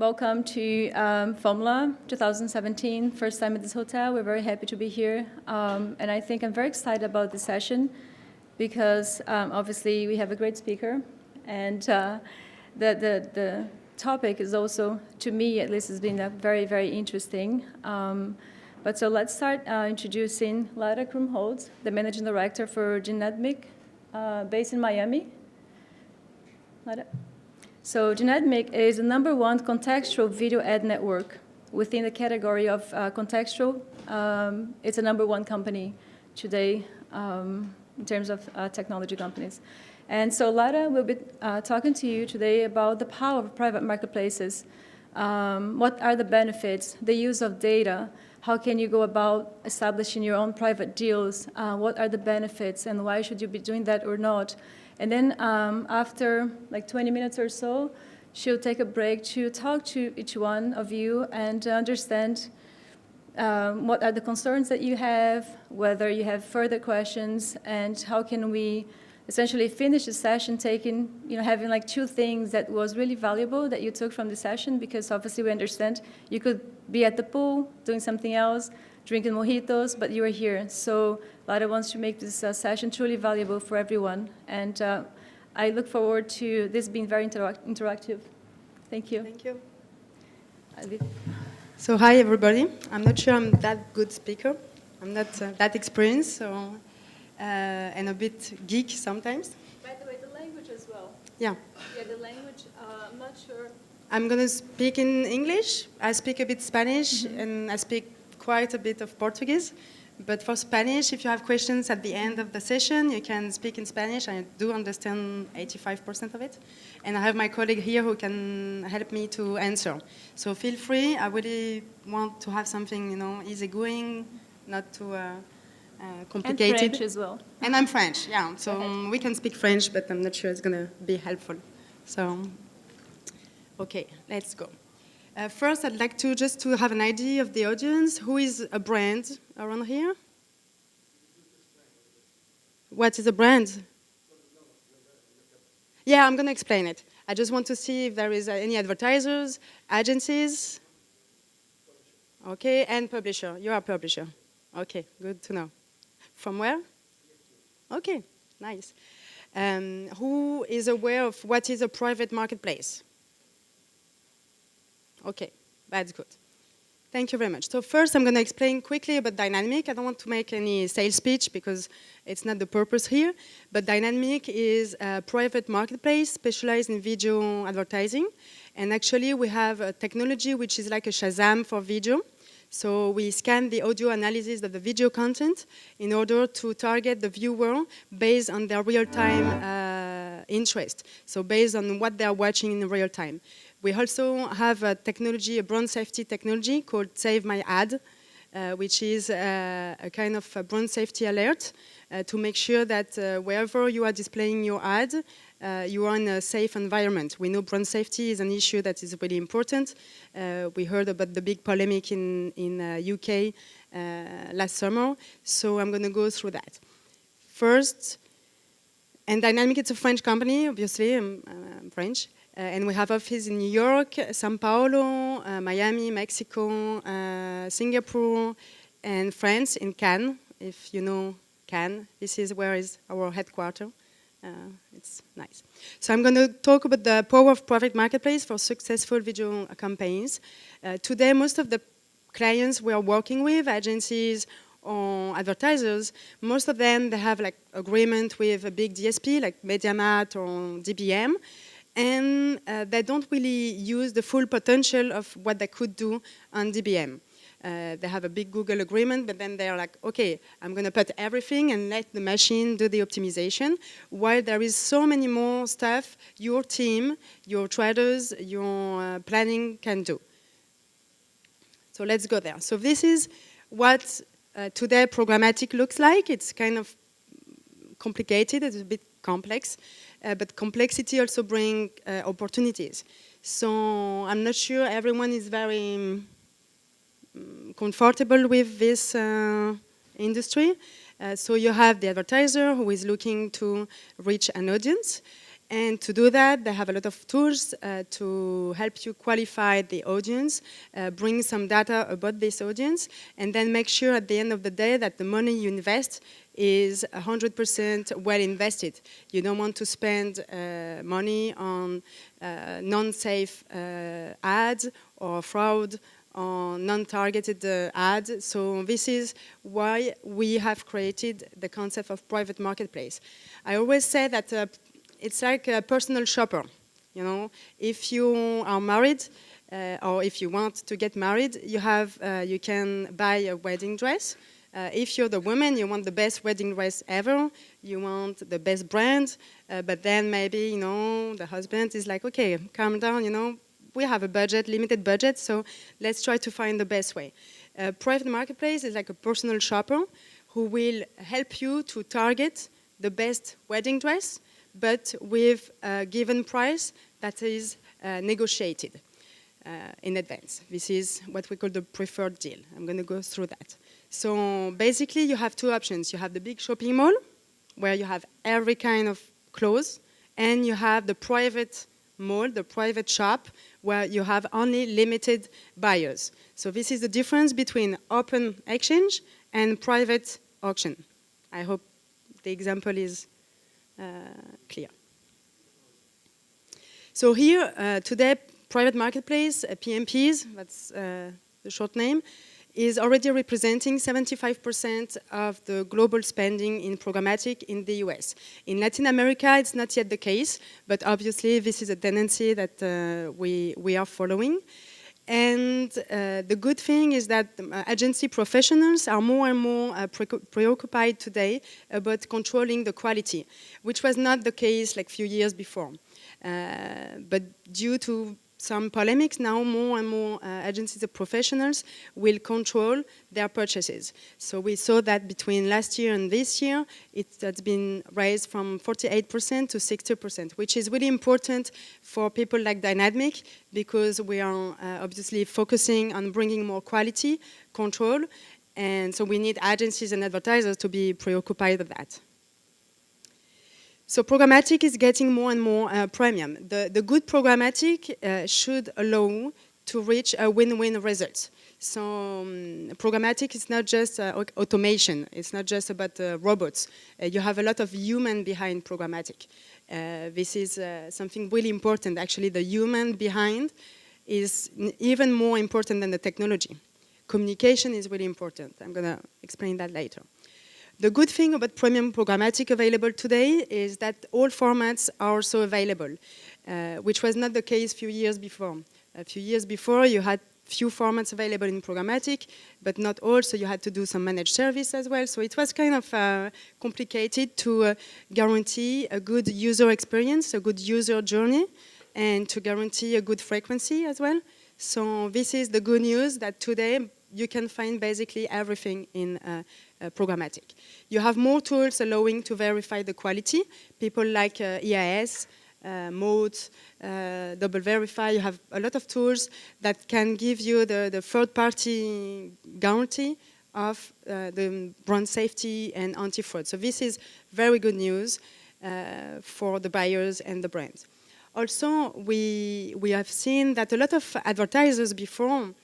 Welcome to Formula 2017, first time at this hotel. We're very happy to be here. And I think I'm very excited about this session because obviously we have a great speaker. And the topic is also, to me at least, has been very, very interesting. But so let's start introducing Lara Krumholz, the Managing Director for Genedmic, based in Miami. Lara. So Genedmic is the #1 contextual video ad network within the category of contextual. It's a #1 company today in terms of technology companies. And so Lara will be talking to you today about the power of private marketplaces. What are the benefits, the use of data, how can you go about establishing your own private deals, what are the benefits and why should you be doing that or not. And then after like 20 minutes or so, she'll take a break to talk to each one of you and understand what are the concerns that you have, whether you have further questions, and how can we essentially finish the session having like 2 things that was really valuable that you took from the session, because obviously we understand you could be at the pool doing something else, drinking mojitos, but you are here. So Lara wants to make this session truly valuable for everyone. And I look forward to this being very interactive. Thank you. Thank you. So hi, everybody. I'm not sure I'm that good speaker. I'm not that experienced, so, and a bit geek sometimes. By the way, the language as well. Yeah. Yeah, the language, I'm not sure. I'm going to speak in English. I speak a bit Spanish, and I speak quite a bit of Portuguese. But for Spanish, if you have questions at the end of the session, you can speak in Spanish. I do understand 85% of it. And I have my colleague here who can help me to answer. So feel free. I really want to have something, easygoing, not too complicated. And French as well. And I'm French, yeah. So we can speak French, but I'm not sure it's going to be helpful. So, okay, let's go. First, I'd like to just to have an idea of the audience. Who is a brand around here? What is a brand? Yeah, I'm going to explain it. I just want to see if there is any advertisers, agencies. Okay, and publisher. You are a publisher. Okay, good to know. From where? Okay, nice. Who is aware of what is a private marketplace? Okay, that's good. Thank you very much. So first, I'm going to explain quickly about Dynamic. I don't want to make any sales speech because it's not the purpose here. But Dynamic is a private marketplace specialized in video advertising. And actually, we have a technology which is like a Shazam for video. So we scan the audio analysis of the video content in order to target the viewer based on their real-time interest. So based on what they are watching in real time. We also have a technology, a brand safety technology called Save My Ad, which is a kind of a brand safety alert to make sure that wherever you are displaying your ad, you are in a safe environment. We know brand safety is an issue that is really important. We heard about the big polemic in UK last summer, so I'm going to go through that. First, and Dynamic, it's a French company, obviously, I'm French. And we have offices in New York, São Paulo, Miami, Mexico, Singapore, and France, in Cannes. If you know Cannes, this is where is our headquarters. It's nice. So I'm going to talk about the power of private marketplace for successful video campaigns. Today, most of the clients we are working with, agencies or advertisers, most of them, they have like agreement with a big DSP like MediaMart or DBM. And they don't really use the full potential of what they could do on DBM. They have a big Google agreement, but then they're like, okay, I'm going to put everything and let the machine do the optimization, while there is so many more stuff your team, your traders, your planning can do. So let's go there. So this is what today programmatic looks like. It's kind of complicated, it's a bit complex. But complexity also brings opportunities. So I'm not sure everyone is very comfortable with this industry. So you have the advertiser who is looking to reach an audience. And to do that, they have a lot of tools to help you qualify the audience, bring some data about this audience, and then make sure at the end of the day that the money you invest is 100% well invested. You don't want to spend money on non-safe ads or fraud or non-targeted ads. So this is why we have created the concept of private marketplace. I always say that it's like a personal shopper. You know, if you are married or if you want to get married, you can buy a wedding dress. If you're the woman, you want the best wedding dress ever, you want the best brand, but then maybe, you know, the husband is like, okay, calm down, you know, we have a budget, limited budget, so let's try to find the best way. Private marketplace is like a personal shopper who will help you to target the best wedding dress, but with a given price that is negotiated in advance. This is what we call the preferred deal. I'm going to go through that. So basically, you have two options. You have the big shopping mall, where you have every kind of clothes, and you have the private mall, the private shop, where you have only limited buyers. So this is the difference between open exchange and private auction. I hope the example is clear. So here, today, private marketplace, PMPs, that's the short name, is already representing 75% of the global spending in programmatic in the US. In Latin America, it's not yet the case, but obviously this is a tendency that we are following. And the good thing is that agency professionals are more and more preoccupied today about controlling the quality, which was not the case like a few years before. But due to some polemics, now more and more agencies of professionals will control their purchases. So we saw that between last year and this year, it has been raised from 48% to 60%, which is really important for people like Dynamic, because we are obviously focusing on bringing more quality control, and so we need agencies and advertisers to be preoccupied with that. So programmatic is getting more and more premium. The good programmatic should allow to reach a win-win result. So programmatic is not just automation. It's not just about robots. You have a lot of human behind programmatic. This is something really important. Actually, the human behind is even more important than the technology. Communication is really important. I'm going to explain that later. The good thing about premium programmatic available today is that all formats are also available, which was not the case a few years before. A few years before, you had few formats available in programmatic, but not all, so you had to do some managed service as well. So it was kind of complicated to guarantee a good user experience, a good user journey, and to guarantee a good frequency as well. So this is the good news, that today you can find basically everything in programmatic. You have more tools allowing to verify the quality. People like EIS, Mode, Double Verify. You have a lot of tools that can give you the third-party guarantee of the brand safety and anti-fraud. So this is very good news for the buyers and the brands. Also, we have seen that a lot of advertisers before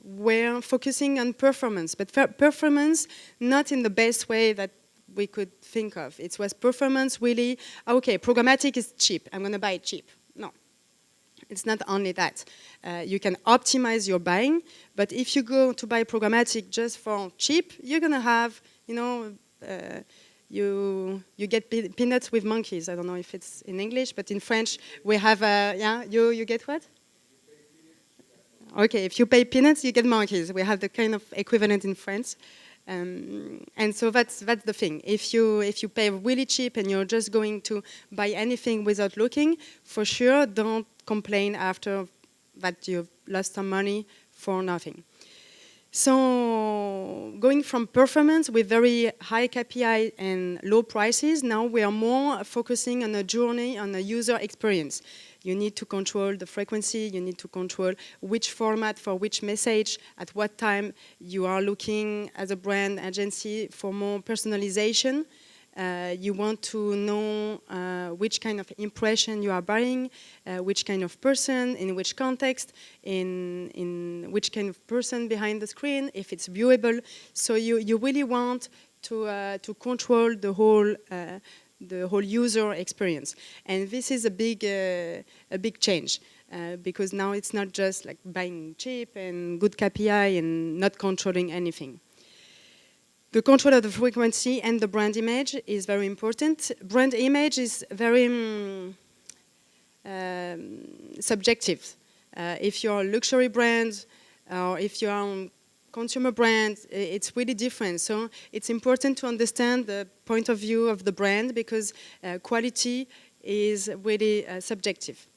were focusing on performance, but performance not in the best way that we could think of. It was performance really, okay, programmatic is cheap, I'm going to buy it cheap. No, it's not only that. You can optimize your buying, but if you go to buy programmatic just for cheap, you're going to have, you know, you get peanuts with monkeys. I don't know if it's in English, but in French we have, yeah, you get what? Okay, if you pay peanuts, you get monkeys. We have the kind of equivalent in France. And so that's the thing. If you pay really cheap and you're just going to buy anything without looking, for sure, don't complain after that you've lost some money for nothing. So going from performance with very high KPI and low prices, now we are more focusing on a journey, on a user experience. You need to control the frequency, you need to control which format for which message, at what time you are looking as a brand agency for more personalization You want to know which kind of impression you are buying, which kind of person, in which context, in which kind of person behind the screen, if it's viewable. So you really want to control the whole user experience. And this is a big change. Because now it's not just like buying cheap and good KPI and not controlling anything. The control of the frequency and the brand image is very important. Brand image is very subjective. If you're a luxury brand or if you're a consumer brand, it's really different. So it's important to understand the point of view of the brand because quality is really subjective.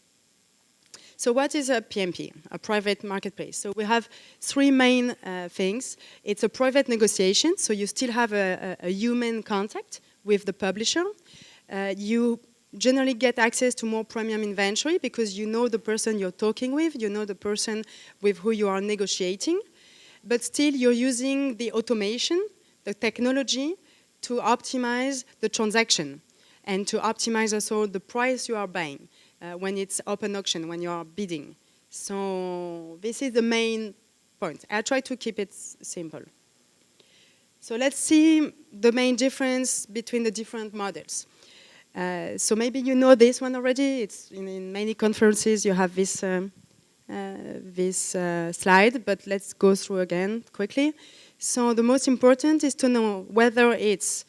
So what is a PMP, a private marketplace? So we have three main things. It's a private negotiation, so you still have a human contact with the publisher. You generally get access to more premium inventory because you know the person you're talking with, you know the person with who you are negotiating, but still you're using the automation, the technology to optimize the transaction and to optimize also the price you are buying. When it's open auction, when you are bidding. So this is the main point. I'll try to keep it simple. So let's see the main difference between the different models. So maybe you know this one already. It's in many conferences you have this slide, but let's go through again quickly. So the most important is to know whether it's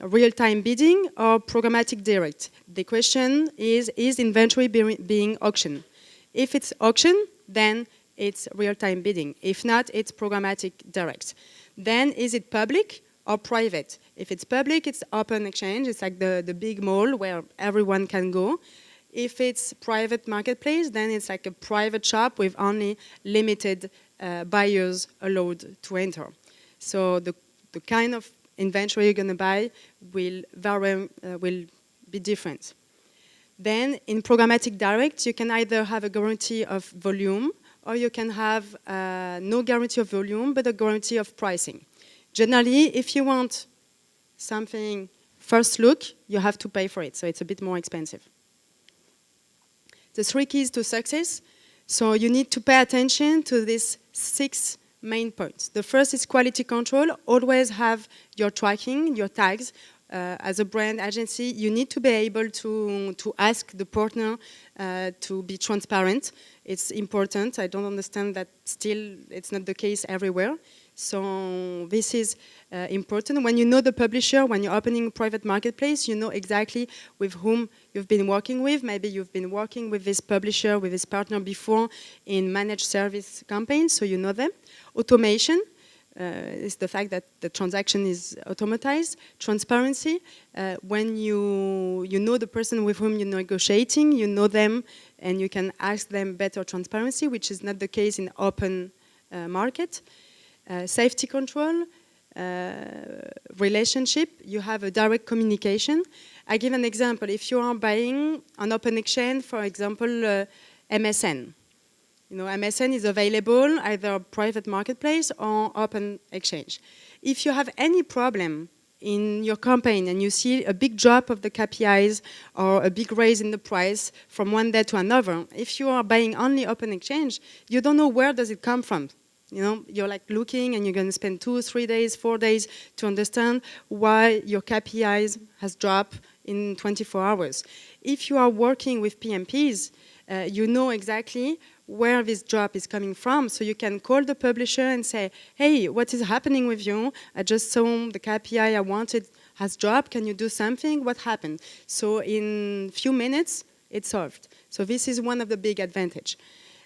real-time bidding or programmatic direct. The question is inventory being auctioned? If it's auction, then it's real-time bidding. If not, it's programmatic direct. Then is it public or private? If it's public, it's open exchange. It's like the big mall where everyone can go. If it's private marketplace, then it's like a private shop with only limited buyers allowed to enter. So the kind of inventory you're going to buy will be different. Then in programmatic direct, you can either have a guarantee of volume or you can have no guarantee of volume but a guarantee of pricing. Generally, if you want something first look, you have to pay for it, so it's a bit more expensive. The three keys to success. So you need to pay attention to these 6 main points. The first is quality control. Always have your tracking, your tags. As a brand agency, you need to be able to ask the partner to be transparent. It's important. I don't understand that still it's not the case everywhere. So this is important. When you know the publisher, when you're opening a private marketplace, you know exactly with whom you've been working with. Maybe you've been working with this publisher, with this partner before in managed service campaigns, so you know them. Automation is the fact that the transaction is automatized. Transparency, when you know the person with whom you're negotiating, you know them and you can ask them better transparency, which is not the case in open market. Safety control, relationship, you have a direct communication. I give an example. If you are buying on open exchange, for example, MSN. You know, MSN is available either private marketplace or open exchange. If you have any problem in your campaign and you see a big drop of the KPIs or a big raise in the price from one day to another, if you are buying only open exchange, you don't know where does it come from. You know, you're like looking and you're going to spend 2, 3 days, 4 days to understand why your KPIs has dropped in 24 hours. If you are working with PMPs, you know exactly where this drop is coming from. So you can call the publisher and say, hey, what is happening with you? I just saw the KPI I wanted has dropped. Can you do something? What happened? So in a few minutes, it's solved. So this is one of the big advantages.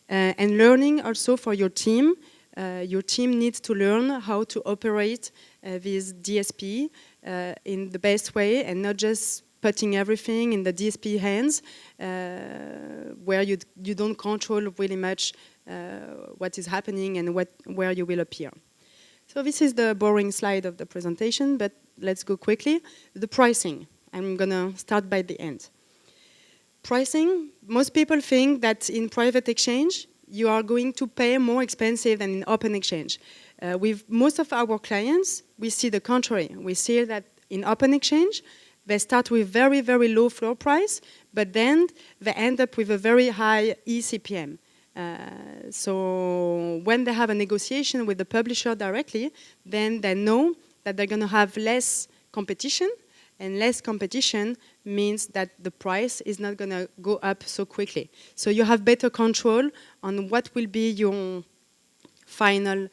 And learning also for your team. Your team needs to learn how to operate this DSP in the best way and not just putting everything in the DSP hands where you don't control really much what is happening and where you will appear. So this is the boring slide of the presentation, but let's go quickly. The pricing. I'm going to start by the end. Pricing, most people think that in private exchange, you are going to pay more expensive than in open exchange. With most of our clients, we see the contrary. We see that in open exchange, they start with very, very low floor price, but then they end up with a very high eCPM. So when they have a negotiation with the publisher directly, then they know that they're going to have less competition, and less competition means that the price is not going to go up so quickly. So you have better control on what will be your final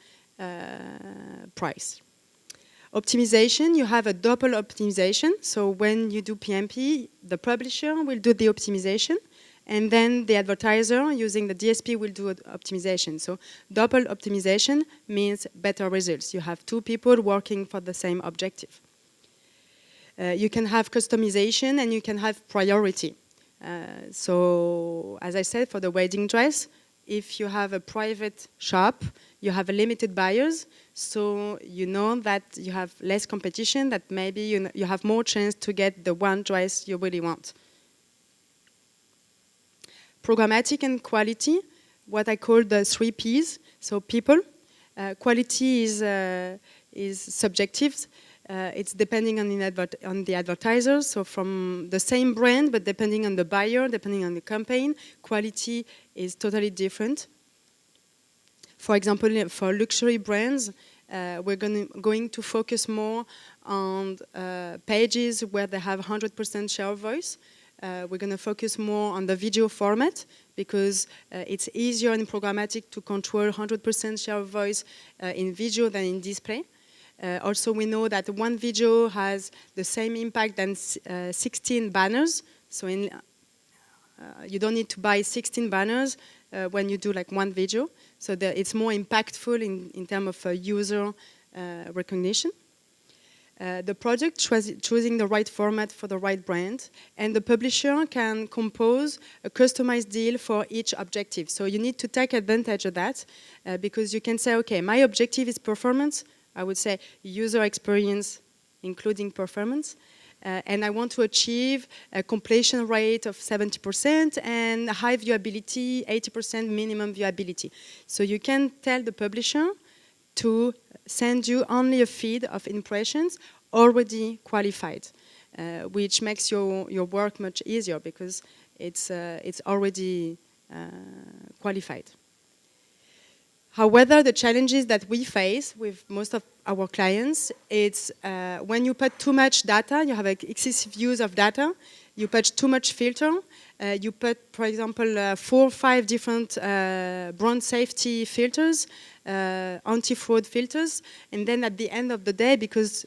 price. Optimization, you have a double optimization. So when you do PMP, the publisher will do the optimization, and then the advertiser using the DSP will do optimization. So double optimization means better results. You have two people working for the same objective. You can have customization and you can have priority. So as I said, for the wedding dress, if you have a private shop, you have a limited buyers, so you know that you have less competition, that maybe you have more chance to get the one dress you really want. Programmatic and quality, what I call the 3 Ps. So people, quality is subjective. It's depending on the advertisers, so from the same brand, but depending on the buyer, depending on the campaign, quality is totally different. For example, for luxury brands, we're going to focus more on pages where they have 100% share of voice. We're going to focus more on the video format because it's easier in programmatic to control 100% share of voice in video than in display. Also, we know that one video has the same impact than 16 banners. So you don't need to buy 16 banners when you do like one video. So it's more impactful in terms of user recognition. The product choosing the right format for the right brand, and the publisher can compose a customized deal for each objective. So you need to take advantage of that because you can say, okay, my objective is performance. I would say user experience, including performance. And I want to achieve a completion rate of 70% and high viewability, 80% minimum viewability. So you can tell the publisher to send you only a feed of impressions already qualified, which makes your work much easier because it's already qualified. However, the challenges that we face with most of our clients, it's when you put too much data, you have excessive use of data, you put too much filter, you put, for example, 4 or 5 different brand safety filters, anti-fraud filters, and then at the end of the day, because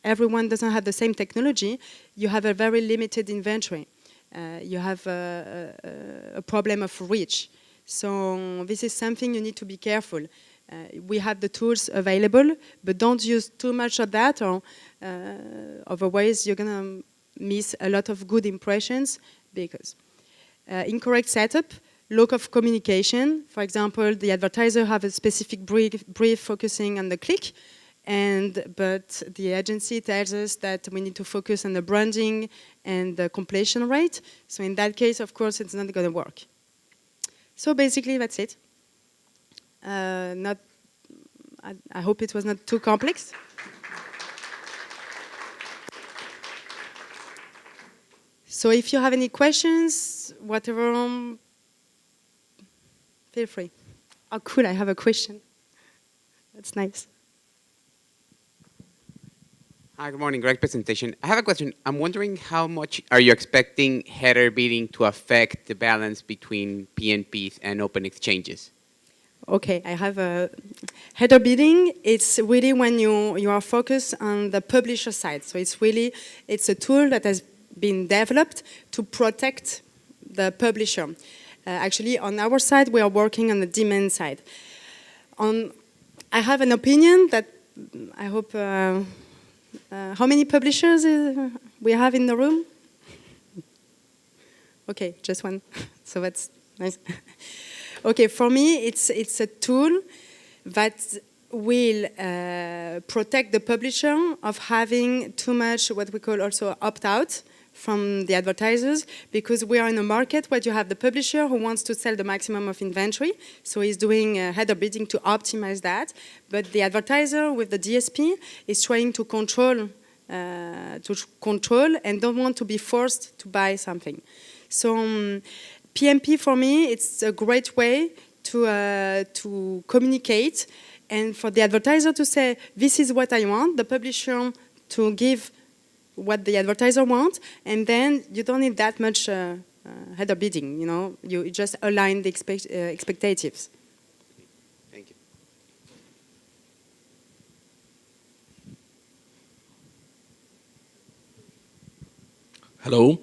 everyone doesn't have the same technology, you have a very limited inventory. You have a problem of reach. So this is something you need to be careful. We have the tools available, but don't use too much of that, or otherwise you're going to miss a lot of good impressions because incorrect setup, lack of communication. For example, the advertiser have a specific brief focusing on the click, but the agency tells us that we need to focus on the branding and the completion rate. So in that case, of course, it's not going to work. So basically, that's it. I hope it was not too complex. So if you have any questions, whatever, feel free. Oh, cool, I have a question. That's nice. Hi, good morning. Great presentation. I have a question. I'm wondering how much are you expecting header bidding to affect the balance between PNPs and open exchanges? Okay, I have a header bidding. It's really when you are focused on the publisher side. So it's a tool that has been developed to protect the publisher. Actually, on our side, we are working on the demand side. I have an opinion that I hope. How many publishers we have in the room? Okay, just one. So that's nice. Okay, for me, it's a tool that will protect the publisher of having too much what we call also opt-out from the advertisers, because we are in a market where you have the publisher who wants to sell the maximum of inventory, so he's doing header bidding to optimize that, but the advertiser with the DSP is trying to control and don't want to be forced to buy something. So PMP for me, it's a great way to communicate, and for the advertiser to say, this is what I want, the publisher to give what the advertiser wants, and then you don't need that much header bidding, you know, you just align the expectations. Thank you. Hello.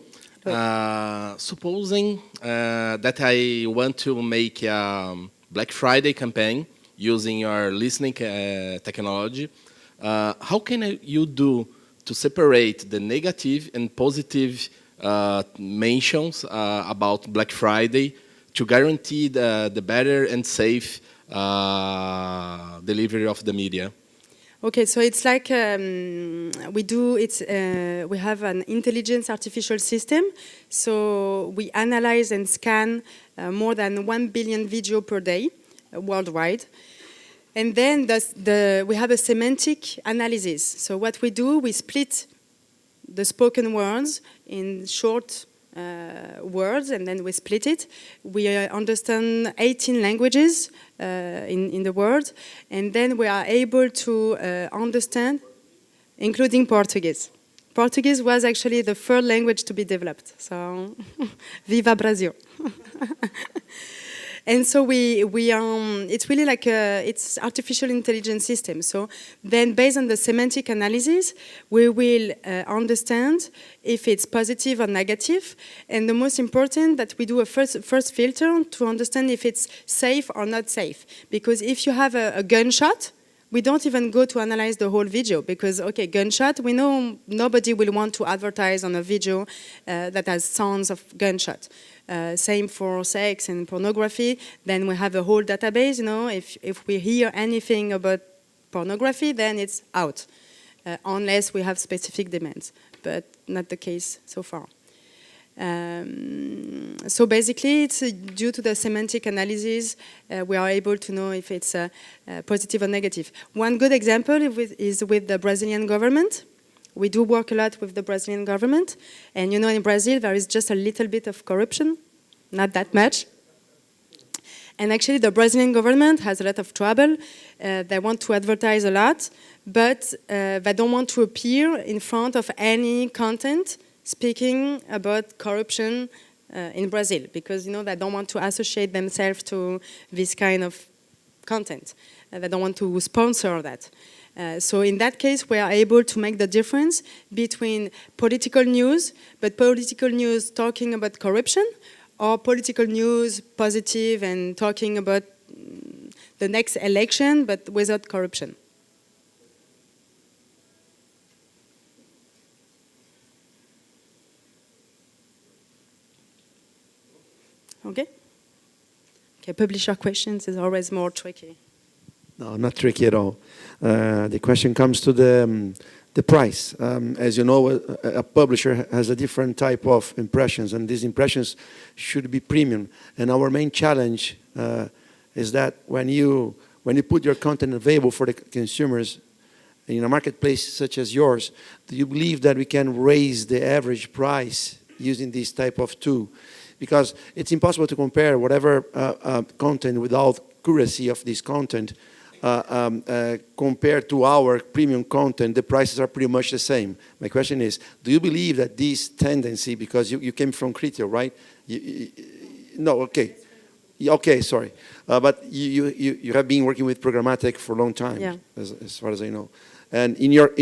Supposing that I want to make a Black Friday campaign using your listening technology, how can you do to separate the negative and positive mentions about Black Friday to guarantee the better and safe delivery of the media? Okay, so it's like we have an intelligence artificial system. So we analyze and scan more than 1 billion video per day worldwide. And then we have a semantic analysis. So what we do, we split the spoken words in short words, and then we split it. We understand 18 languages in the world, and then we are able to understand, including Portuguese. Portuguese was actually the third language to be developed, so viva Brazil. And so it's really like it's artificial intelligence system. So then based on the semantic analysis, we will understand if it's positive or negative. And the most important that we do a first filter to understand if it's safe or not safe. Because if you have a gunshot, we don't even go to analyze the whole video because, okay, gunshot, we know nobody will want to advertise on a video that has sounds of gunshot. Same for sex and pornography. Then we have a whole database, you know, if we hear anything about pornography, then it's out, unless we have specific demands, but not the case so far. So basically, it's due to the semantic analysis, we are able to know if it's positive or negative. One good example is with the Brazilian government. We do work a lot with the Brazilian government. And you know, in Brazil, there is just a little bit of corruption, not that much. And actually, the Brazilian government has a lot of trouble. They want to advertise a lot, but they don't want to appear in front of any content speaking about corruption in Brazil, because you know they don't want to associate themselves to this kind of content. They don't want to sponsor that. So in that case, we are able to make the difference between political news, but political news talking about corruption, or political news positive and talking about the next election, but without corruption. Okay? Okay, publisher questions is always more tricky. No, not tricky at all. The question comes to the price. As you know, a publisher has a different type of impressions, and these impressions should be premium. And our main challenge is that when you put your content available for the consumers in a marketplace such as yours, do you believe that we can raise the average price using this type of tool? Because it's impossible to compare whatever content without accuracy of this content compared to our premium content. The prices are pretty much the same. My question is, do you believe that this tendency, because you came from Criteo, right? No, okay. Okay, sorry. But you have been working with programmatic for a long time, yeah, as far as I know. And in your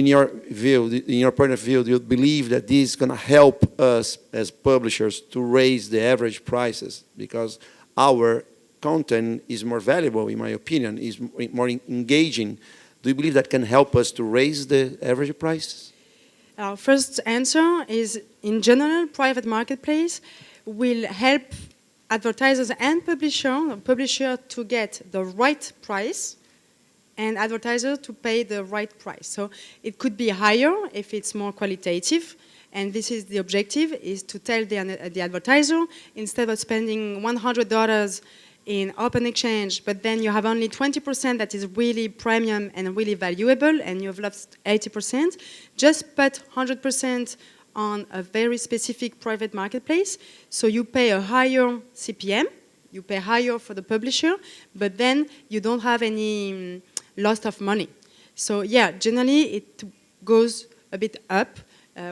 view, in your point of view, do you believe that this is going to help us as publishers to raise the average prices? Because our content is more valuable, in my opinion, is more engaging. Do you believe that can help us to raise the average prices? Our first answer is, in general, private marketplace will help advertisers and publisher to get the right price, and advertisers to pay the right price. So it could be higher if it's more qualitative, And this is the objective, is to tell the advertiser, instead of spending $100 in open exchange, but then you have only 20% that is really premium and really valuable, and you've lost 80%, just put 100% on a very specific private marketplace. So you pay a higher CPM, you pay higher for the publisher, but then you don't have any loss of money. So yeah, generally it goes a bit up.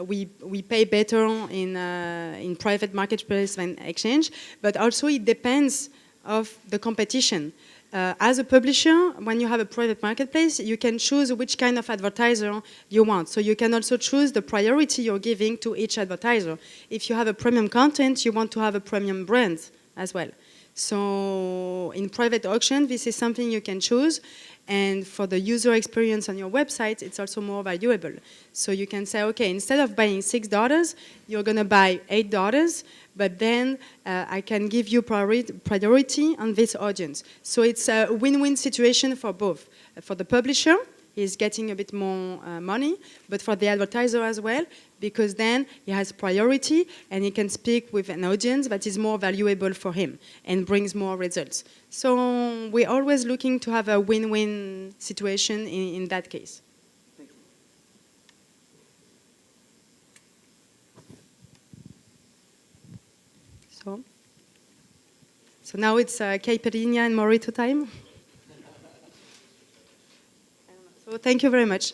We pay better in private marketplace than exchange, but also it depends of the competition. As a publisher, when you have a private marketplace, you can choose which kind of advertiser you want. So you can also choose the priority you're giving to each advertiser. If you have a premium content, you want to have a premium brand as well. So in private auction, this is something you can choose. And for the user experience on your website, it's also more valuable. So you can say, okay, instead of buying $6, you're going to buy $8, but then I can give you priority on this audience. So it's a win-win situation for both. For the publisher, he's getting a bit more money, but for the advertiser as well, because then he has priority and he can speak with an audience that is more valuable for him and brings more results. So we're always looking to have a win-win situation in that case. So now it's caipirinha and mojito time. So thank you very much.